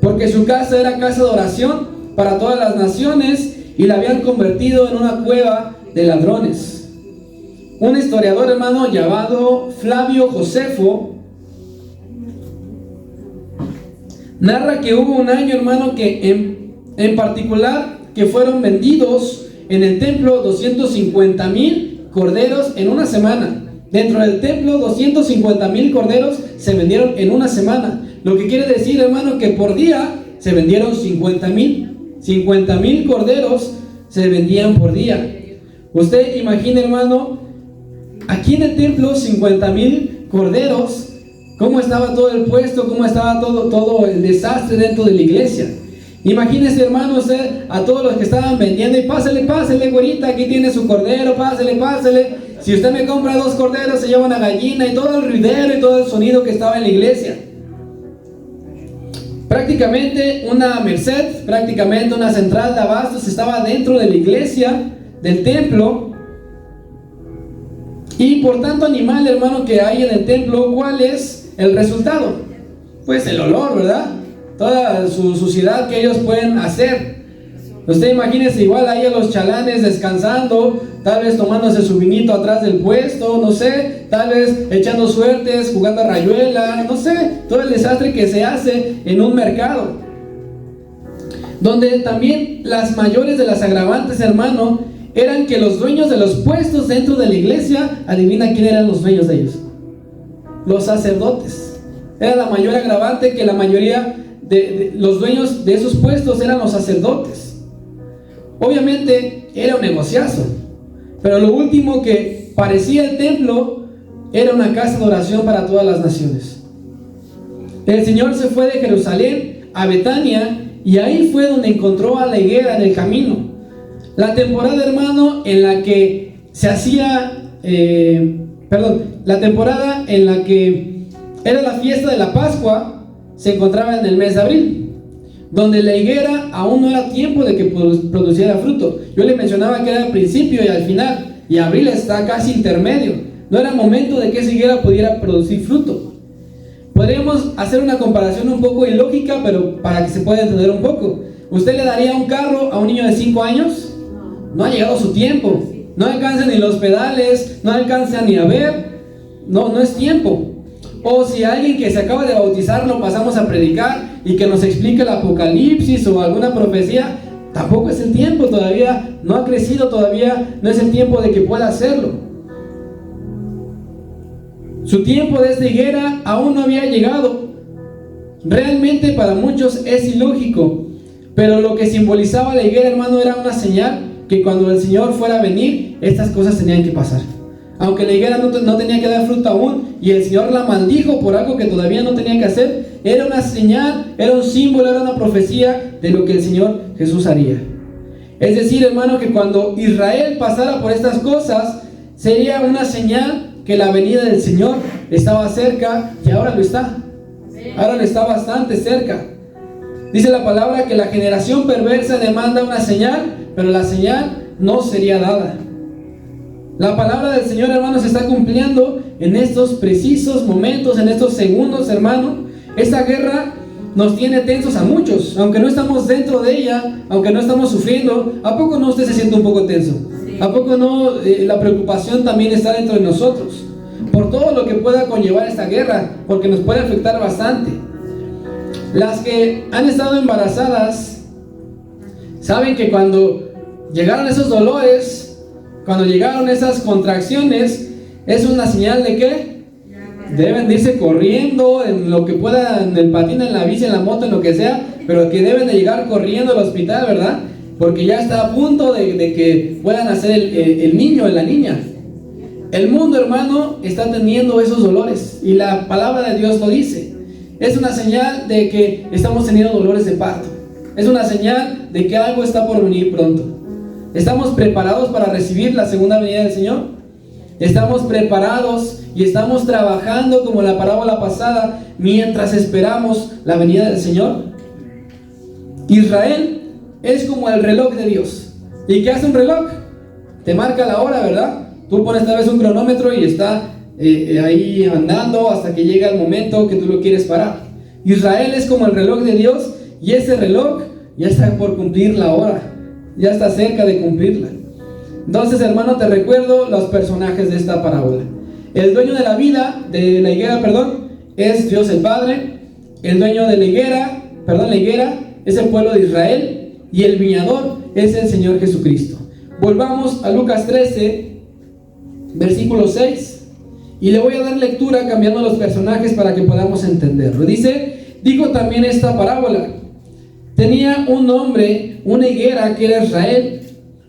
A: Porque su casa era casa de oración para todas las naciones y la habían convertido en una cueva de ladrones. Un historiador, hermano, llamado Flavio Josefo narra que hubo un año, hermano, que en particular que fueron vendidos en el templo 250,000 corderos en una semana. Dentro del templo 250,000 corderos se vendieron en una semana. Lo que quiere decir, hermano, que por día se vendieron 50,000 corderos se vendían por día. Usted imagina, hermano, aquí en el templo 50,000 corderos. ¿Cómo estaba todo el puesto? ¿Cómo estaba todo el desastre dentro de la iglesia? Imagínese, hermano, usted a todos los que estaban vendiendo y pásale, güerita, aquí tiene su cordero, pásale. Si usted me compra 2 corderos, se lleva una gallina y todo el ruidero y todo el sonido que estaba en la iglesia. Prácticamente una merced, prácticamente una central de abastos estaba dentro de la iglesia, del templo. Y por tanto animal, hermano, que hay en el templo, ¿cuál es el resultado? Pues el olor, ¿verdad? Toda su suciedad que ellos pueden hacer. Usted imagínese igual ahí a los chalanes descansando, tal vez tomándose su vinito atrás del puesto, no sé, tal vez echando suertes, jugando a rayuela, no sé, todo el desastre que se hace en un mercado. Donde también las mayores de las agravantes, hermano, eran que los dueños de los puestos dentro de la iglesia, adivina quién eran los dueños de ellos. Los sacerdotes. Era la mayor agravante, que la mayoría de los dueños de esos puestos eran los sacerdotes. Obviamente era un negociazo, pero lo último que parecía el templo era una casa de oración para todas las naciones. El Señor se fue de Jerusalén a Betania y ahí fue donde encontró a la higuera en el camino. La temporada, hermano, en la que se hacía, la temporada en la que era la fiesta de la Pascua, se encontraba en el mes de abril, donde la higuera aún no era tiempo de que produciera fruto. Yo le mencionaba que era al principio y al final, y abril está casi intermedio. No era momento de que esa higuera pudiera producir fruto. Podríamos hacer una comparación un poco ilógica, pero para que se pueda entender un poco. ¿Usted le daría un carro a un niño de 5 años? No ha llegado su tiempo. No alcanza ni los pedales, no alcanza ni a ver. No es tiempo. O si a alguien que se acaba de bautizar lo pasamos a predicar y que nos explique el Apocalipsis o alguna profecía, tampoco es el tiempo todavía, no ha crecido todavía, no es el tiempo de que pueda hacerlo. Su tiempo de esta higuera aún no había llegado. Realmente para muchos es ilógico, pero lo que simbolizaba la higuera, hermano, era una señal que cuando el Señor fuera a venir, estas cosas tenían que pasar. Aunque la higuera no tenía que dar fruto aún y el Señor la maldijo por algo que todavía no tenía que hacer, era una señal, era un símbolo, era una profecía de lo que el Señor Jesús haría. Es decir, hermano, que cuando Israel pasara por estas cosas, sería una señal que la venida del Señor estaba cerca, y ahora lo está. Ahora lo está bastante cerca. Dice la palabra que la generación perversa demanda una señal, pero la señal no sería dada. La palabra del Señor, hermano, se está cumpliendo en estos precisos momentos, en estos segundos, hermano. Esta guerra nos tiene tensos a muchos, aunque no estamos dentro de ella, aunque no estamos sufriendo. ¿A poco no usted se siente un poco tenso? ¿A poco no la preocupación también está dentro de nosotros? Por todo lo que pueda conllevar esta guerra, porque nos puede afectar bastante. Las que han estado embarazadas saben que cuando llegaron esos dolores, cuando llegaron esas contracciones, es una señal de que deben de irse corriendo en lo que puedan, en el patín, en la bici, en la moto, en lo que sea, pero que deben de llegar corriendo al hospital, ¿verdad? Porque ya está a punto de que puedan hacer el niño o la niña. El mundo, hermano, está teniendo esos dolores y la palabra de Dios lo dice. Es una señal de que estamos teniendo dolores de parto. Es una señal de que algo está por venir pronto. ¿Estamos preparados para recibir la segunda venida del Señor? ¿Estamos preparados y estamos trabajando como la parábola pasada mientras esperamos la venida del Señor? Israel es como el reloj de Dios. ¿Y qué hace un reloj? Te marca la hora, ¿verdad? Tú pones tal vez un cronómetro y está ahí andando hasta que llega el momento que tú lo quieres parar. Israel es como el reloj de Dios y ese reloj ya está por cumplir la hora, ya está cerca de cumplirla. Entonces, hermano, te recuerdo los personajes de esta parábola. El dueño de la vida, de la higuera, es Dios el Padre. El dueño de la higuera es el pueblo de Israel, y el viñador es el Señor Jesucristo. Volvamos a Lucas 13, versículo 6, y le voy a dar lectura cambiando los personajes para que podamos entenderlo. Dice: digo también esta parábola. Tenía un hombre una higuera que era Israel,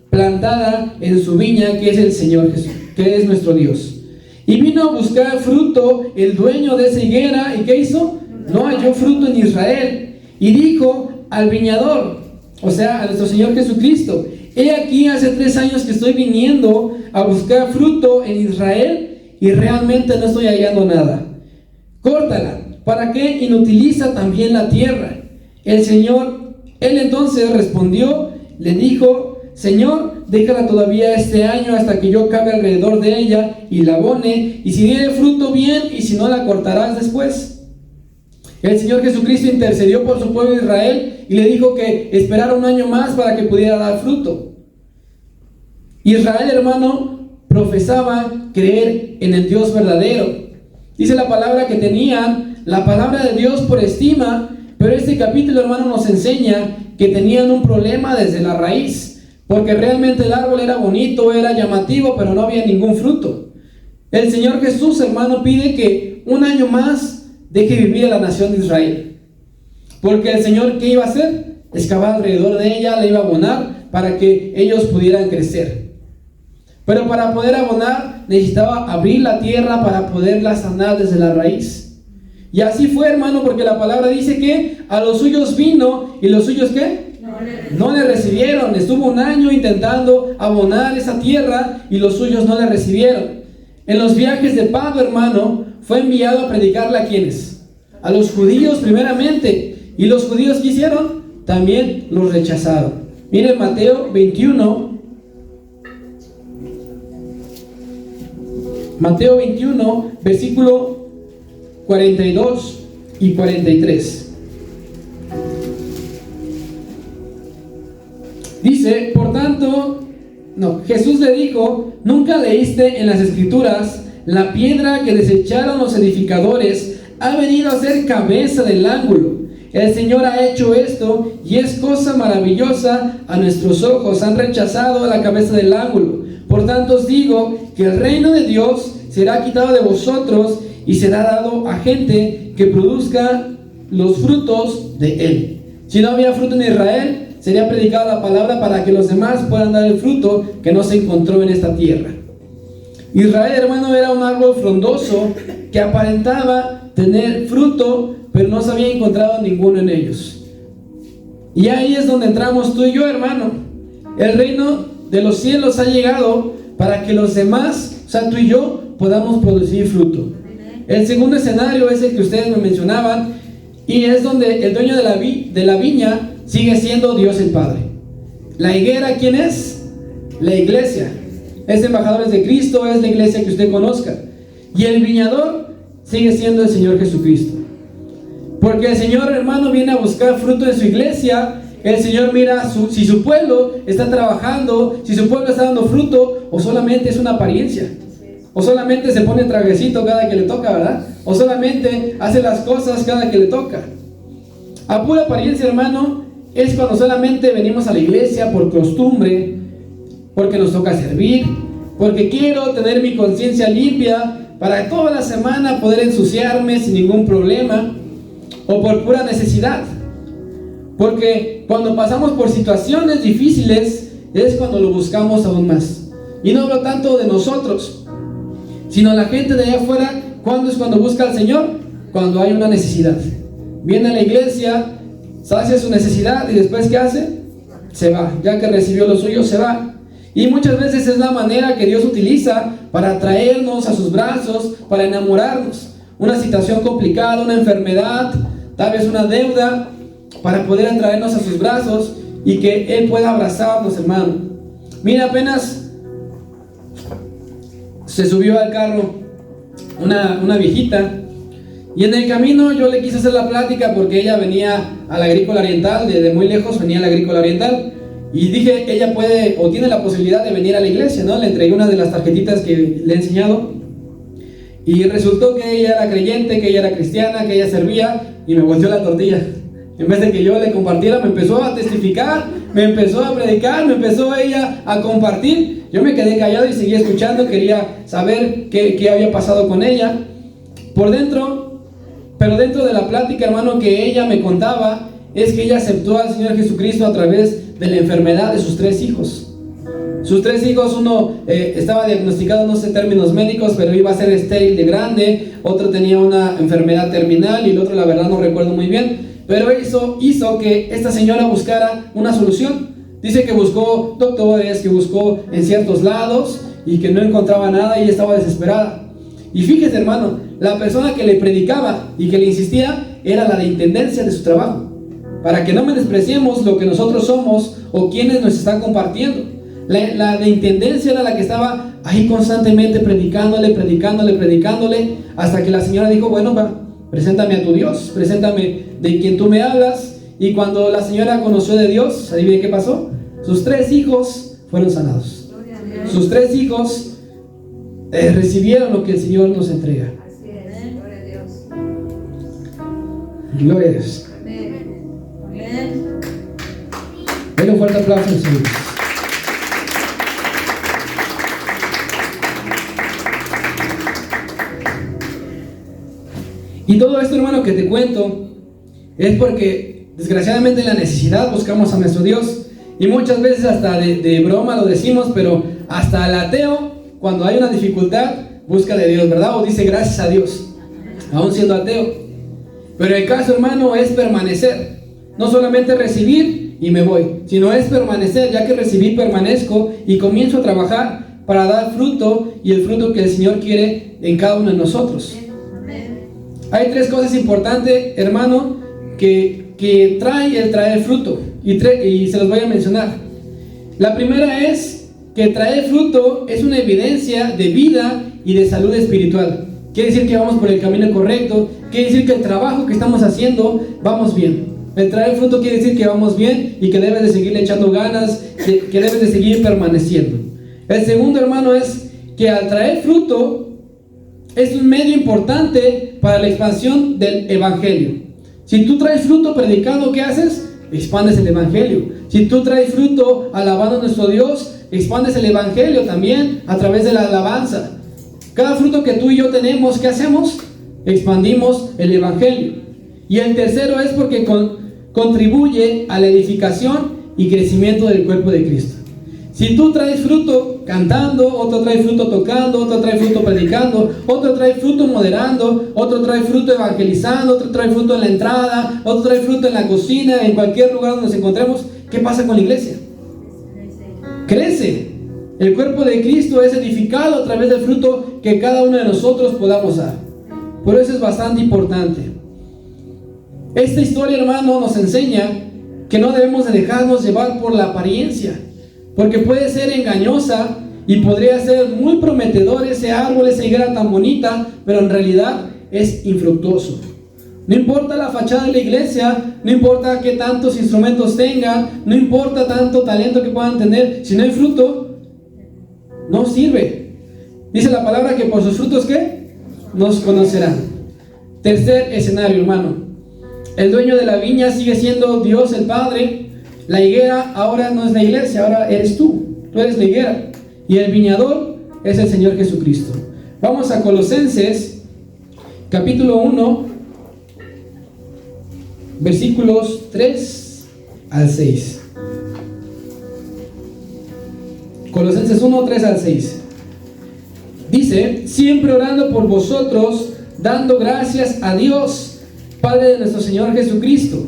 A: plantada en su viña, que es el Señor Jesús, que es nuestro Dios. Y vino a buscar fruto el dueño de esa higuera, ¿y qué hizo? No halló fruto en Israel. Y dijo al viñador, o sea, a nuestro Señor Jesucristo: he aquí, hace 3 años que estoy viniendo a buscar fruto en Israel y realmente no estoy hallando nada. Córtala, ¿para qué inutiliza también la tierra? Él entonces respondió, le dijo: Señor, déjala todavía este año hasta que yo cabe alrededor de ella y la abone, y si diere fruto, bien, y si no, la cortarás después. El Señor Jesucristo intercedió por su pueblo Israel y le dijo que esperara 1 año más para que pudiera dar fruto. Israel, hermano, profesaba creer en el Dios verdadero. Dice la palabra que tenían la palabra de Dios por estima, pero este capítulo, hermano, nos enseña que tenían un problema desde la raíz, porque realmente el árbol era bonito, era llamativo, pero no había ningún fruto. El Señor Jesús, hermano, pide que 1 año más deje vivir a la nación de Israel, porque el Señor, ¿qué iba a hacer? Excavar alrededor de ella, la iba a abonar para que ellos pudieran crecer. Pero para poder abonar necesitaba abrir la tierra para poderla sanar desde la raíz. Y así fue, hermano, porque la palabra dice que a los suyos vino, y los suyos, ¿qué? No le recibieron. Estuvo 1 año intentando abonar esa tierra y los suyos no le recibieron. En los viajes de Pablo, hermano, fue enviado a predicarle a ¿quiénes? A los judíos primeramente. ¿Y los judíos qué hicieron? También los rechazaron. Miren Mateo 21. Mateo 21, versículo 42 y 43. Dice, por tanto, Jesús le dijo: ¿nunca leíste en las Escrituras? La piedra que desecharon los edificadores ha venido a ser cabeza del ángulo. El Señor ha hecho esto y es cosa maravillosa a nuestros ojos. Han rechazado la cabeza del ángulo. Por tanto os digo que el reino de Dios será quitado de vosotros y será dado a gente que produzca los frutos de él. Si no había fruto en Israel, sería predicada la palabra para que los demás puedan dar el fruto que no se encontró en esta tierra. Israel, hermano, era un árbol frondoso que aparentaba tener fruto, pero no se había encontrado ninguno en ellos. Y ahí es donde entramos tú y yo, hermano. El reino de los cielos ha llegado para que los demás, o sea, tú y yo, podamos producir fruto. El segundo escenario es el que ustedes me mencionaban, y es donde el dueño de la viña sigue siendo Dios el Padre. La higuera, ¿quién es? La iglesia. Es embajadores de Cristo, es la iglesia que usted conozca. Y el viñador sigue siendo el Señor Jesucristo. Porque el Señor, hermano, viene a buscar fruto en su iglesia. El Señor mira si su pueblo está trabajando, si su pueblo está dando fruto, o solamente es una apariencia, o solamente se pone traguecito cada que le toca, ¿verdad? O solamente hace las cosas cada que le toca. A pura apariencia, hermano, es cuando solamente venimos a la iglesia por costumbre, porque nos toca servir, porque quiero tener mi conciencia limpia para toda la semana poder ensuciarme sin ningún problema, o por pura necesidad. Porque cuando pasamos por situaciones difíciles es cuando lo buscamos aún más. Y no hablo tanto de nosotros, sino la gente de allá afuera. ¿Cuándo es cuando busca al Señor? Cuando hay una necesidad. Viene a la iglesia, sacia su necesidad y después ¿qué hace? Se va. Ya que recibió lo suyo, se va. Y muchas veces es la manera que Dios utiliza para atraernos a sus brazos, para enamorarnos. Una situación complicada, una enfermedad, tal vez una deuda, para poder atraernos a sus brazos y que Él pueda abrazarnos, hermano. Mira, apenas se subió al carro una viejita, y en el camino yo le quise hacer la plática porque ella venía a la Agrícola Oriental, de muy lejos venía a la Agrícola Oriental, y dije, ella puede o tiene la posibilidad de venir a la iglesia, ¿no? Le entregué una de las tarjetitas que le he enseñado, y resultó que ella era creyente, que ella era cristiana, que ella servía, y me volteó la tortilla. En vez de que yo le compartiera, me empezó a testificar, me empezó a predicar, me empezó ella a compartir. Yo me quedé callado y seguí escuchando, quería saber qué había pasado con ella por dentro. Pero dentro de la plática, hermano, que ella me contaba, es que ella aceptó al Señor Jesucristo a través de la enfermedad de sus 3 hijos. Sus 3 hijos, uno estaba diagnosticado, no sé términos médicos, pero iba a ser estéril de grande, otro tenía una enfermedad terminal y el otro la verdad no recuerdo muy bien. Pero eso hizo que esta señora buscara una solución. Dice que buscó doctores, que buscó en ciertos lados y que no encontraba nada y estaba desesperada. Y fíjese, hermano, la persona que le predicaba y que le insistía era la de intendencia de su trabajo, para que no menospreciemos lo que nosotros somos o quienes nos están compartiendo. La de intendencia era la que estaba ahí constantemente predicándole, hasta que la señora dijo, bueno, va, preséntame a tu Dios, preséntame de quien tú me hablas. Y cuando la señora conoció de Dios, ¿adivine qué pasó? Sus 3 hijos fueron sanados. Sus 3 hijos recibieron lo que el Señor nos entrega.
D: Así es, gloria a Dios.
A: Gloria a Dios.
D: Amén.
A: Denle un fuerte aplauso al Señor. Y todo esto, hermano, que te cuento es porque desgraciadamente en la necesidad buscamos a nuestro Dios, y muchas veces hasta de broma lo decimos, pero hasta el ateo, cuando hay una dificultad, busca de Dios, ¿verdad? O dice gracias a Dios, aún siendo ateo. Pero el caso, hermano, es permanecer. No solamente recibir y me voy, sino es permanecer. Ya que recibí, permanezco y comienzo a trabajar para dar fruto, y el fruto que el Señor quiere en cada uno de nosotros. Hay 3 cosas importantes, hermano, que trae el traer fruto, y se los voy a mencionar. La primera es que traer fruto es una evidencia de vida y de salud espiritual. Quiere decir que vamos por el camino correcto, quiere decir que el trabajo que estamos haciendo, vamos bien. El traer fruto quiere decir que vamos bien y que debes de seguirle echando ganas, que debes de seguir permaneciendo. El segundo, hermano, es que al traer fruto es un medio importante para la expansión del evangelio. Si tú traes fruto predicando, ¿qué haces? Expandes el evangelio. Si tú traes fruto alabando a nuestro Dios, expandes el evangelio también a través de la alabanza. Cada fruto que tú y yo tenemos, ¿qué hacemos? Expandimos el evangelio. Y el tercero es porque contribuye a la edificación y crecimiento del cuerpo de Cristo. Si tú traes fruto cantando, otro trae fruto tocando, otro trae fruto predicando, otro trae fruto moderando, otro trae fruto evangelizando, otro trae fruto en la entrada, otro trae fruto en la cocina, en cualquier lugar donde nos encontremos, ¿qué pasa con la iglesia? Crece. El cuerpo de Cristo es edificado a través del fruto que cada uno de nosotros podamos dar. Por eso es bastante importante. Esta historia, hermano, nos enseña que no debemos de dejarnos llevar por la apariencia, porque puede ser engañosa y podría ser muy prometedor ese árbol, esa higuera tan bonita, pero en realidad es infructuoso. No importa la fachada de la iglesia, no importa qué tantos instrumentos tengan, no importa tanto talento que puedan tener, si no hay fruto, no sirve. Dice la palabra que por sus frutos, ¿qué? Nos conocerán. Tercer escenario, hermano. El dueño de la viña sigue siendo Dios el Padre. La higuera ahora no es la iglesia, ahora eres tú. tú eres la higuera, y el viñador es el Señor Jesucristo. Vamos a Colosenses, capítulo 1, versículos 3 al 6. Colosenses 1, 3 al 6. Dice: siempre orando por vosotros, dando gracias a Dios, Padre de nuestro Señor Jesucristo,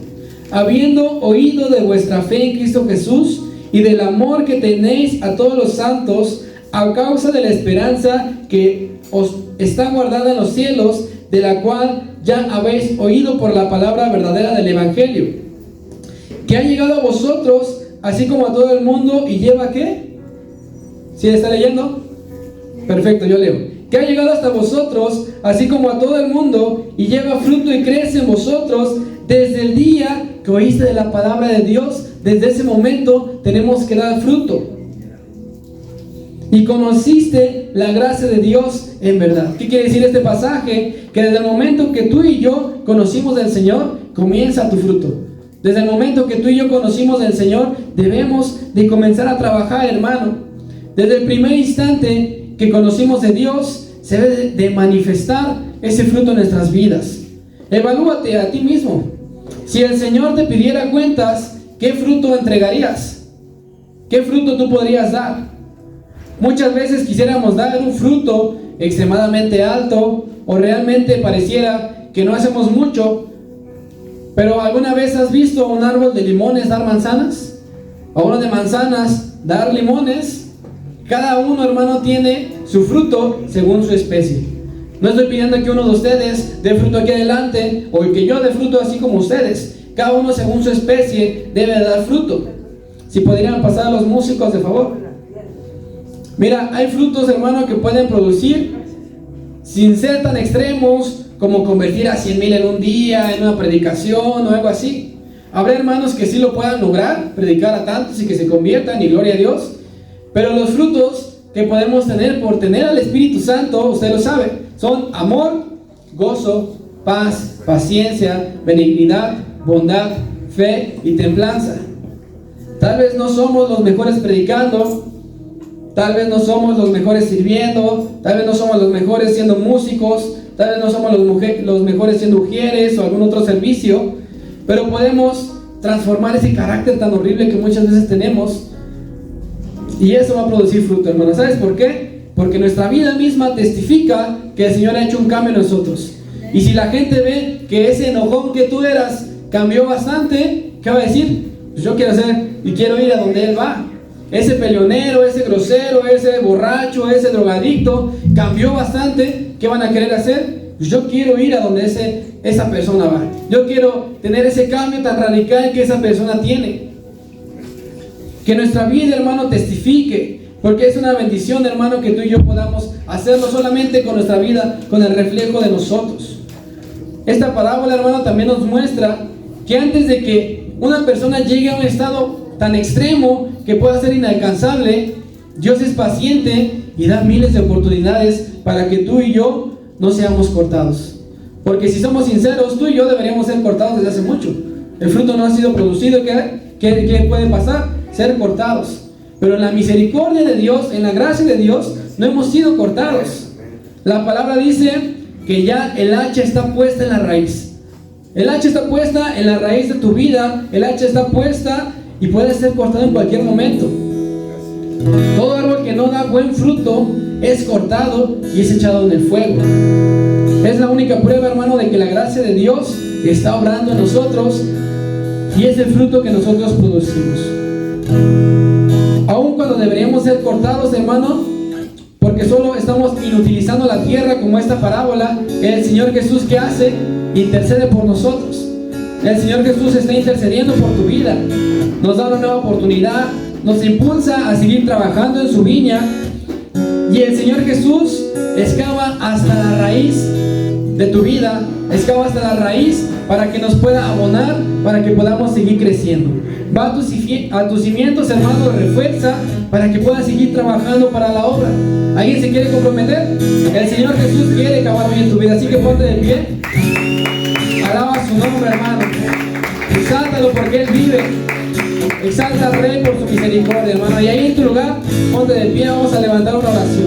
A: habiendo oído de vuestra fe en Cristo Jesús y del amor que tenéis a todos los santos, a causa de la esperanza que os está guardada en los cielos, de la cual ya habéis oído por la palabra verdadera del Evangelio, que ha llegado a vosotros, así como a todo el mundo, y lleva ¿qué? ¿Sí está leyendo? Perfecto, yo leo. Que ha llegado hasta vosotros, así como a todo el mundo, y lleva fruto y crece en vosotros desde el día que oíste de la palabra de Dios. Desde ese momento tenemos que dar fruto. Y conociste la gracia de Dios en verdad. ¿Qué quiere decir este pasaje? Que desde el momento que tú y yo conocimos del Señor, comienza tu fruto. Desde el momento que tú y yo conocimos del Señor, debemos de comenzar a trabajar, hermano. Desde el primer instante que conocimos de Dios, se debe de manifestar ese fruto en nuestras vidas. Evalúate a ti mismo. Si el Señor te pidiera cuentas, ¿qué fruto entregarías? ¿Qué fruto tú podrías dar? Muchas veces quisiéramos dar un fruto extremadamente alto, o realmente pareciera que no hacemos mucho. Pero ¿alguna vez has visto un árbol de limones dar manzanas? O uno de manzanas dar limones. Cada uno, hermano, tiene su fruto según su especie. No estoy pidiendo que uno de ustedes dé fruto aquí adelante, o que yo dé fruto así como ustedes. Cada uno según su especie debe dar fruto. Si podrían pasar a los músicos, de favor. Mira, hay frutos, hermano, que pueden producir sin ser tan extremos como convertir a 100,000 en un día, en una predicación o algo así. Habrá hermanos que sí lo puedan lograr, predicar a tantos y que se conviertan, y gloria a Dios. Pero los frutos que podemos tener por tener al Espíritu Santo, usted lo sabe, son amor, gozo, paz, paciencia, benignidad, bondad, fe y templanza. Tal vez no somos los mejores predicando, tal vez no somos los mejores sirviendo, tal vez no somos los mejores siendo músicos, tal vez no somos los mejores siendo ujieres o algún otro servicio, pero podemos transformar ese carácter tan horrible que muchas veces tenemos, y eso va a producir fruto, hermano. ¿Sabes por qué? Porque nuestra vida misma testifica que el Señor ha hecho un cambio en nosotros. Y si la gente ve que ese enojón que tú eras cambió bastante, ¿qué va a decir? Pues yo quiero hacer y quiero ir a donde Él va. Ese peleonero, ese grosero, ese borracho, ese drogadicto cambió bastante. ¿Qué van a querer hacer? Pues yo quiero ir a donde esa persona va. Yo quiero tener ese cambio tan radical que esa persona tiene. Que nuestra vida, hermano, testifique, porque es una bendición, hermano, que tú y yo podamos hacerlo solamente con nuestra vida, con el reflejo de nosotros. Esta parábola, hermano, también nos muestra que antes de que una persona llegue a un estado tan extremo que pueda ser inalcanzable, Dios es paciente y da miles de oportunidades para que tú y yo no seamos cortados. Porque si somos sinceros, tú y yo deberíamos ser cortados desde hace mucho. El fruto no ha sido producido. ¿Qué puede pasar? Ser cortados. Pero en la misericordia de Dios, en la gracia de Dios, no hemos sido cortados. La palabra dice que ya el hacha está puesta en la raíz. El hacha está puesta en la raíz de tu vida. El hacha está puesta y puede ser cortado en cualquier momento. Todo árbol que no da buen fruto es cortado y es echado en el fuego. Es la única prueba, hermano, de que la gracia de Dios está obrando en nosotros, y es el fruto que nosotros producimos. Aun cuando deberíamos ser cortados, hermano, porque solo estamos inutilizando la tierra, como esta parábola, el Señor Jesús, ¿qué hace? Intercede por nosotros. El Señor Jesús está intercediendo por tu vida. Nos da una nueva oportunidad, nos impulsa a seguir trabajando en su viña, y el Señor Jesús excava hasta la raíz de tu vida, excava hasta la raíz para que nos pueda abonar, para que podamos seguir creciendo. Va a tus cimientos, hermano, refuerza para que puedas seguir trabajando para la obra. ¿Alguien se quiere comprometer? El Señor Jesús quiere acabar bien tu vida, así que ponte de pie. Alaba su nombre, hermano. Exáltalo porque Él vive. Exalta al Rey por su misericordia, hermano. Y ahí en tu lugar, ponte de pie, vamos a levantar una oración.